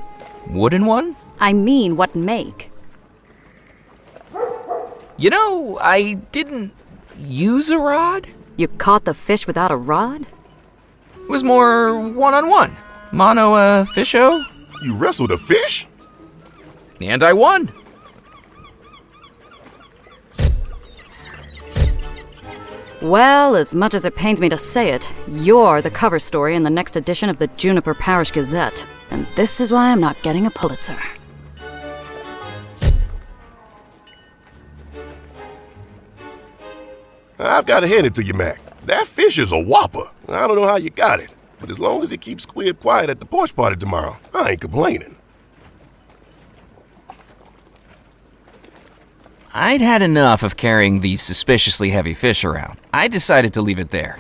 Wooden one? I mean, what make? You know, I didn't use a rod. You caught the fish without a rod? It was more one-on-one. Mono, fisho. You wrestled a fish? And I won. Well, as much as it pains me to say it, you're the cover story in the next edition of the Juniper Parish Gazette. And this is why I'm not getting a Pulitzer. I've got to hand it to you, Mac. That fish is a whopper. I don't know how you got it, but as long as it keeps Squid quiet at the porch party tomorrow, I ain't complaining. I'd had enough of carrying these suspiciously heavy fish around. I decided to leave it there.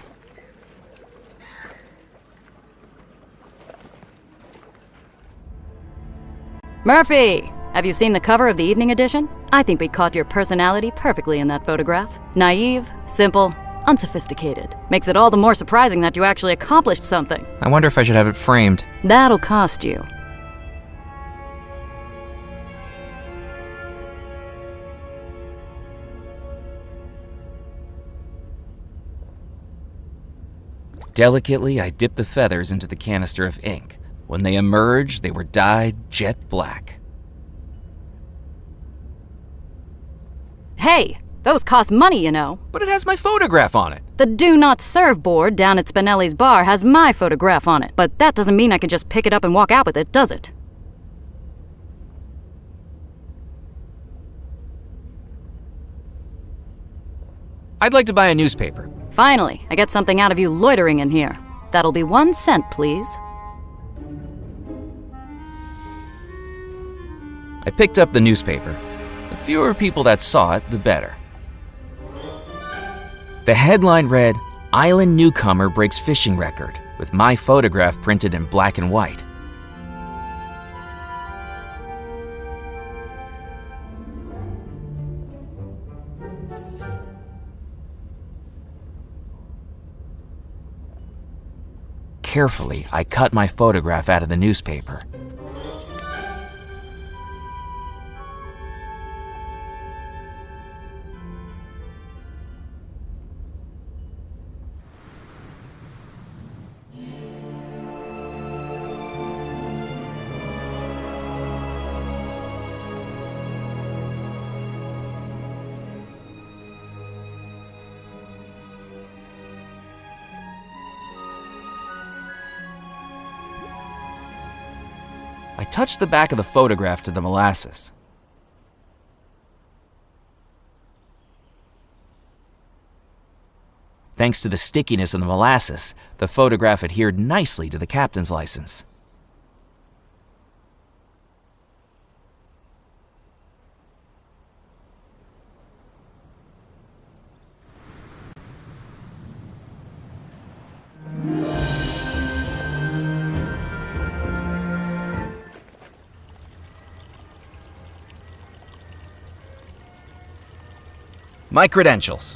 Murphy! Have you seen the cover of the evening edition? I think we caught your personality perfectly in that photograph. Naive, simple, unsophisticated. Makes it all the more surprising that you actually accomplished something. I wonder if I should have it framed. That'll cost you. Delicately, I dipped the feathers into the canister of ink. When they emerged, they were dyed jet black. Hey, those cost money, you know. But it has my photograph on it. The Do Not Serve board down at Spinelli's bar has my photograph on it, but that doesn't mean I can just pick it up and walk out with it, does it? I'd like to buy a newspaper. Finally, I get something out of you loitering in here. That'll be 1 cent, please. I picked up the newspaper. The fewer people that saw it, the better. The headline read, "Island Newcomer Breaks Fishing Record," with my photograph printed in black and white. Carefully, I cut my photograph out of the newspaper. I touched the back of the photograph to the molasses. Thanks to the stickiness of the molasses, the photograph adhered nicely to the captain's license. My credentials.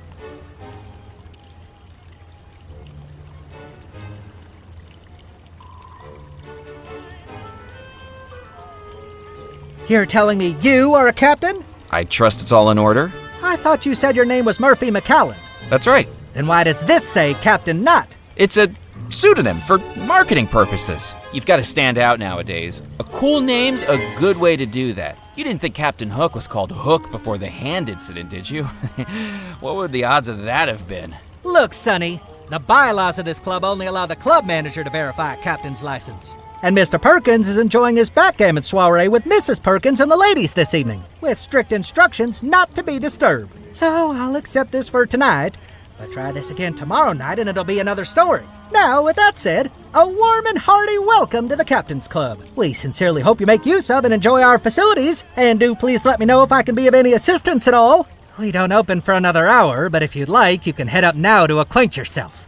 You're telling me you are a captain? I trust it's all in order. I thought you said your name was Murphy McAllen. That's right. Then why does this say Captain Knott? It's a pseudonym for marketing purposes. You've got to stand out nowadays. A cool name's a good way to do that. You didn't think Captain Hook was called Hook before the hand incident, did you? What would the odds of that have been? Look, Sonny, the bylaws of this club only allow the club manager to verify a captain's license. And Mr. Perkins is enjoying his backgammon soiree with Mrs. Perkins and the ladies this evening, with strict instructions not to be disturbed. So I'll accept this for tonight, but try this again tomorrow night and it'll be another story. Now, with that said, a warm and hearty welcome to the Captain's Club. We sincerely hope you make use of and enjoy our facilities, and do please let me know if I can be of any assistance at all. We don't open for another hour, but if you'd like, you can head up now to acquaint yourself.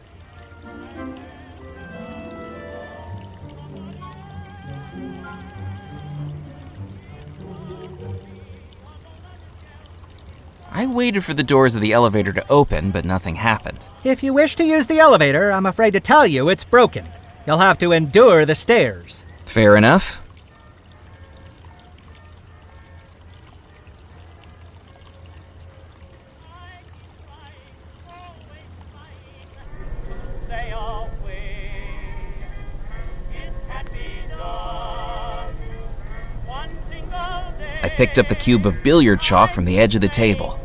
I waited for the doors of the elevator to open, but nothing happened. If you wish to use the elevator, I'm afraid to tell you it's broken. You'll have to endure the stairs. Fair enough. I picked up the cube of billiard chalk from the edge of the table.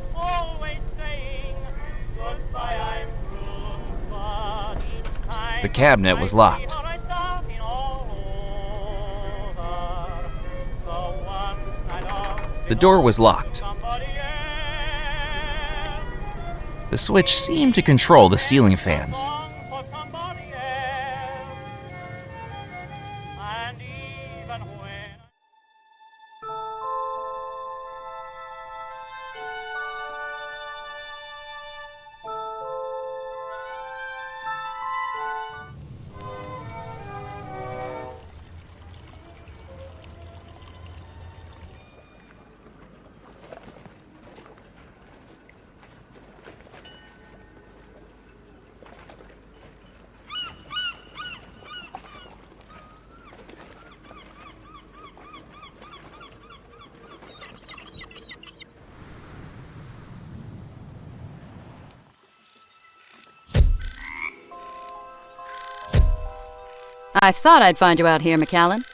The cabinet was locked. The door was locked. The switch seemed to control the ceiling fans. I thought I'd find you out here, McAllen.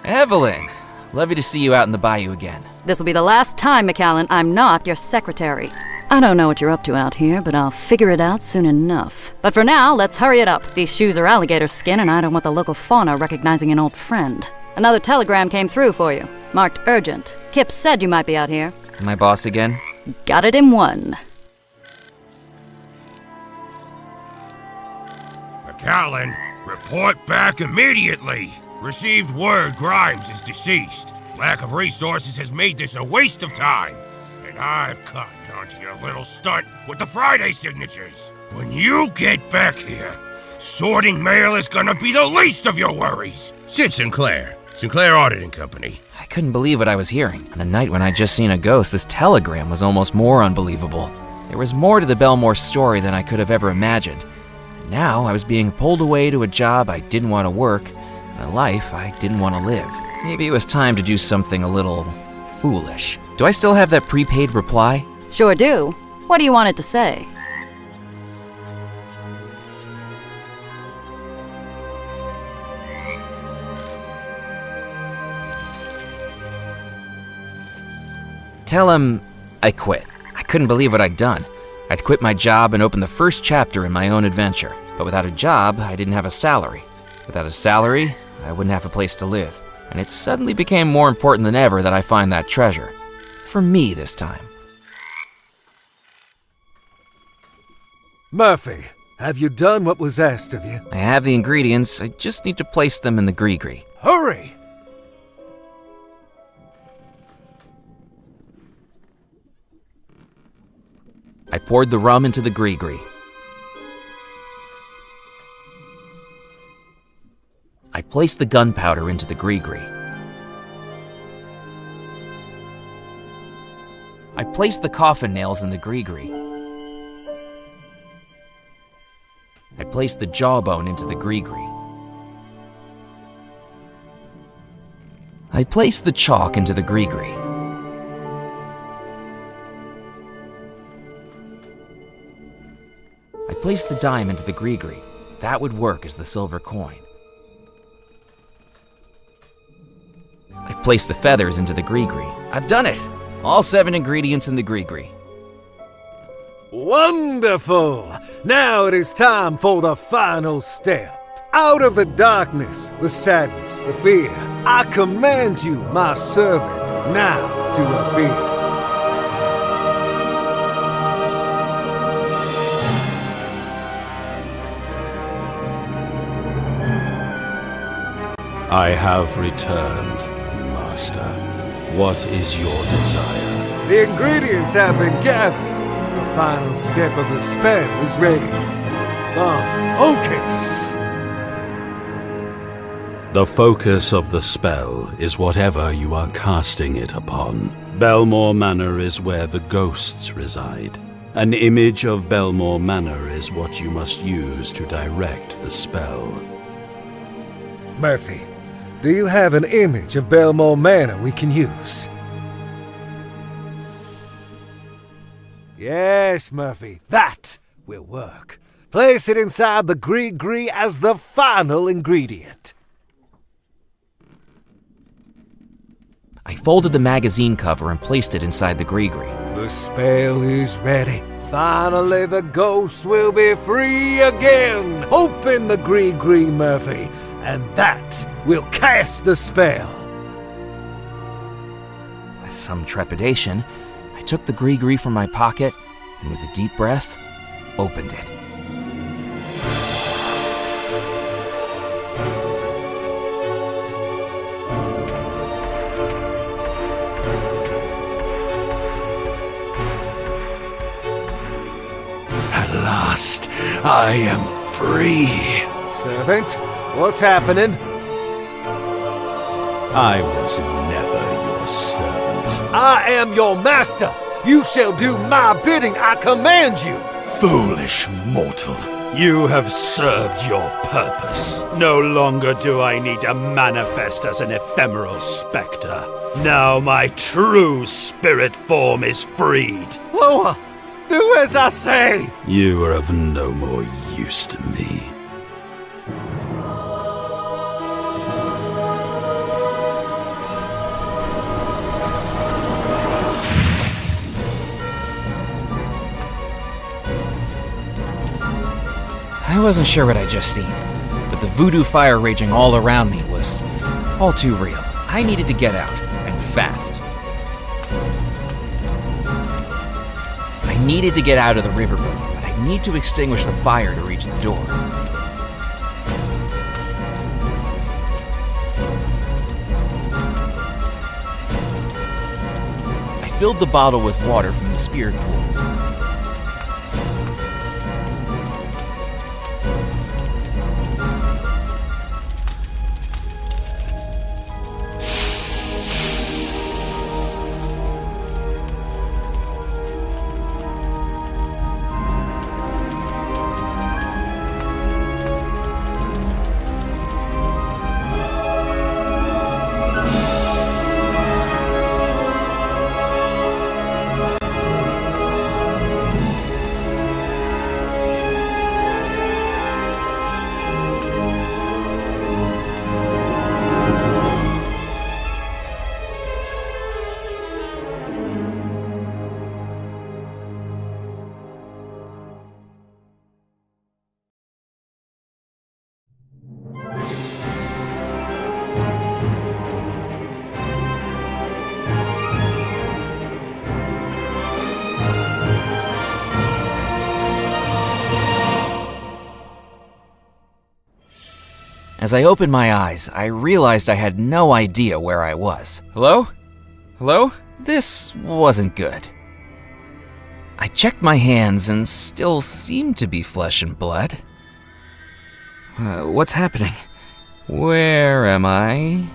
Evelyn, lovely to see you out in the bayou again. This'll be the last time, McAllen, I'm not your secretary. I don't know what you're up to out here, but I'll figure it out soon enough. But for now, let's hurry it up. These shoes are alligator skin, and I don't want the local fauna recognizing an old friend. Another telegram came through for you, marked urgent. Kip said you might be out here. My boss again? Got it in one. McAllen, report back immediately. Received word Grimes is deceased. Lack of resources has made this a waste of time. And I've cottoned onto your little stunt with the Friday signatures. When you get back here, sorting mail is gonna be the least of your worries. Sid Sinclair Auditing Company. I couldn't believe what I was hearing. On a night when I'd just seen a ghost, this telegram was almost more unbelievable. There was more to the Belmore story than I could have ever imagined. Now I was being pulled away to a job I didn't want to work, and a life I didn't want to live. Maybe it was time to do something a little foolish. Do I still have that prepaid reply? Sure do. What do you want it to say? Tell him I quit. I couldn't believe what I'd done. I'd quit my job and opened the first chapter in my own adventure. But without a job, I didn't have a salary. Without a salary, I wouldn't have a place to live. And it suddenly became more important than ever that I find that treasure. For me this time. Murphy, have you done what was asked of you? I have the ingredients, I just need to place them in the gree-gree. Hurry! I poured the rum into the gree-gree. I placed the gunpowder into the gree-gree. I placed the coffin nails in the gree-gree. I placed the jawbone into the gree-gree. I placed the chalk into the gree-gree. I placed the dime into the gree-gree. That would work as the silver coin. I placed the feathers into the gree-gree. I've done it! All 7 ingredients in the gree-gree. Wonderful! Now it is time for the final step. Out of the darkness, the sadness, the fear, I command you, my servant, now to appear. I have returned, Master. What is your desire? The ingredients have been gathered. The final step of the spell is ready. The focus! The focus of the spell is whatever you are casting it upon. Belmore Manor is where the ghosts reside. An image of Belmore Manor is what you must use to direct the spell. Murphy, do you have an image of Belmore Manor we can use? Yes, Murphy, that will work. Place it inside the gree as the final ingredient. I folded the magazine cover and placed it inside the gree. The spell is ready. Finally, the ghosts will be free again. Open the gree, Murphy, and that will cast the spell. With some trepidation, I took the gree from my pocket and with a deep breath, opened it. At last, I am free. Servant, what's happening? I was never your servant. I am your master. You shall do my bidding, I command you. Foolish mortal, you have served your purpose. No longer do I need to manifest as an ephemeral specter. Now my true spirit form is freed. Loa, do as I say. You are of no more use to me. I wasn't sure what I'd just seen, but the voodoo fire raging all around me was all too real. I needed to get out, and fast. I needed to get out of the riverboat, but I need to extinguish the fire to reach the door. I filled the bottle with water from the spirit pool. As I opened my eyes, I realized I had no idea where I was. Hello? Hello? This wasn't good. I checked my hands and still seemed to be flesh and blood. What's happening? Where am I?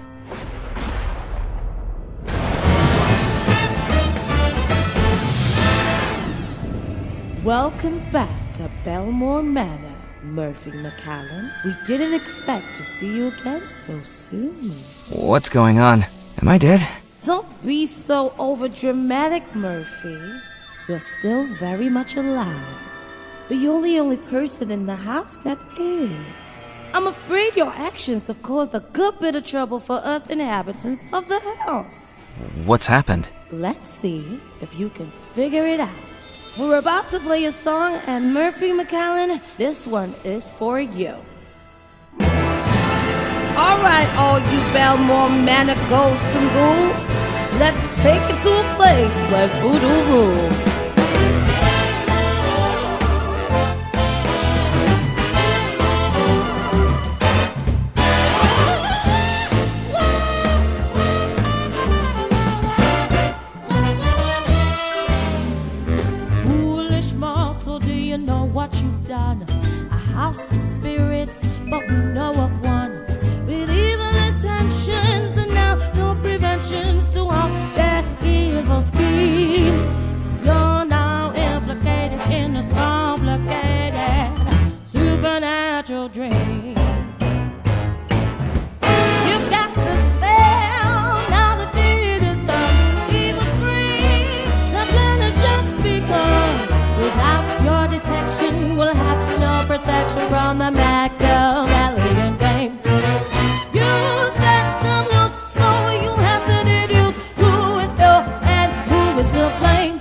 Welcome back to Belmore Manor, Murphy McCallum. We didn't expect to see you again so soon. What's going on? Am I dead? Don't be so overdramatic, Murphy. You're still very much alive. But you're the only person in the house that is. I'm afraid your actions have caused a good bit of trouble for us inhabitants of the house. What's happened? Let's see if you can figure it out. We're about to play a song, and Murphy McCallum, this one is for you. All right, all you Belmore Manor ghosts and ghouls, let's take it to a place where voodoo rules. Know what you've done. A house of spirits, but we know of one with evil solutions to all their evil scheme. You're now implicated in this complicated supernatural dream. You got the spell, now the deed is done. Evil's free, the plan has just begun. Without your detection, we'll have no protection from the Machiavellian game. You set them loose, so you have to deduce who is ill and who is to blame.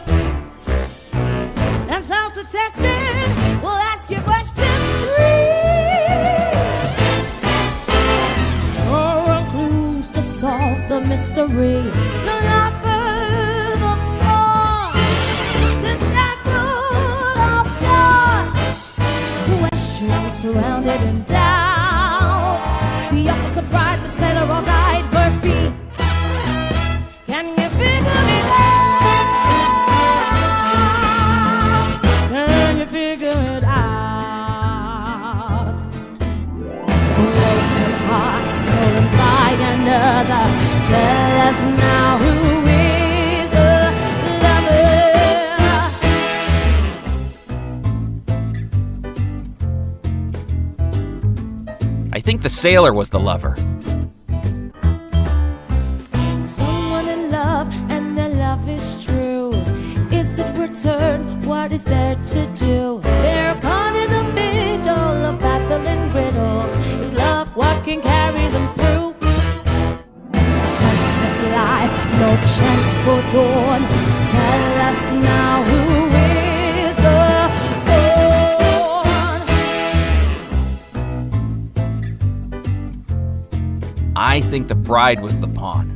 And self-tested, we'll ask you questions 3. Draw on clues to solve the mystery. The lover, the poor, the devil, oh God. Questions surrounded in doubt. The officer, bride, the sailor, or guide, Murphy. Can you figure it out? Can you figure it out? The broken heart stolen by another. Tell us now, who is the lover? I think the sailor was the lover. Someone in love and their love is true. Is it return? What is there to do? They're caught in the middle of baffling riddles. Is love what can carry them through? A sense of life, no chance for dawn. Tell us now, who is the pawn? I think the bride was the pawn.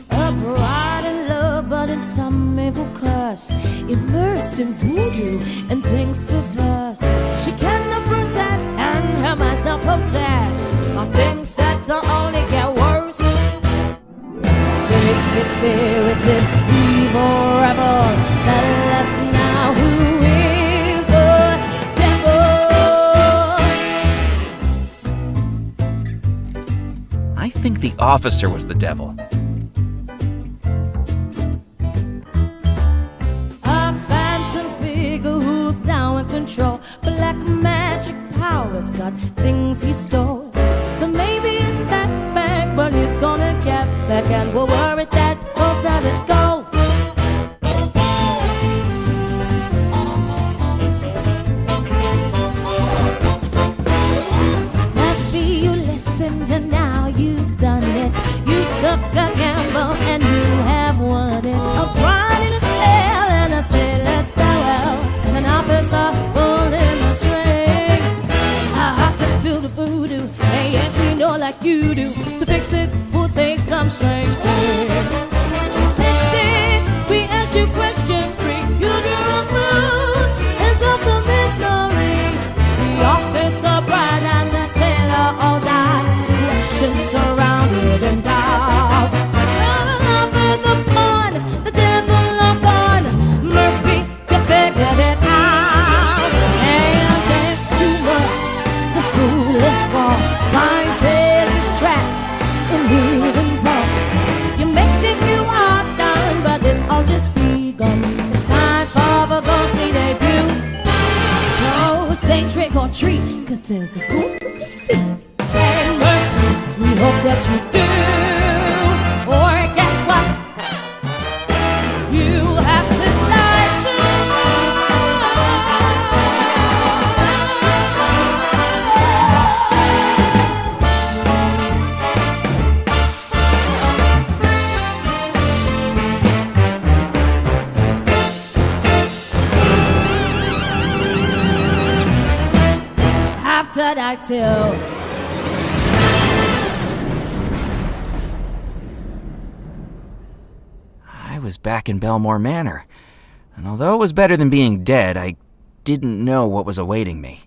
A bride in love, but in some evil curse, immersed in voodoo and things perverse. She cannot protest, and her mind's not possessed of things that only get worse. Wicked spirits in evil rebel. Tell us now, who is the devil? I think the officer was the devil. A phantom figure who's now in control. Black magic powers got things he stole. But maybe a setback, but he's gonna get back, and we're worried that goes that it's go. Matthew, you listened and now you've done it. You took a gamble and you have won it. A bride in a spell and a sailor's farewell, and an officer pulling the strings. A hostage filled with voodoo, and yes, we know like you do. To fix it, we'll take some strange things. To test it, we asked you questions 3. You drew clues and solved the mystery. The officer, bride, and the sailor all died. Questions surrounded in doubt. The lover, the pawn, the devil are gone. Murphy, you figured it out. And there's too much. The fool is false. Find treasures trapped in hidden vaults. You may think you are done, but it's all just begun. It's time for the ghostly debut. So say trick or treat, 'cause there's a ghost to defeat. And Murphy, we hope that you do. Or guess what? You'll have to lie to. After that till. I was back in Belmore Manor, and although it was better than being dead, I didn't know what was awaiting me.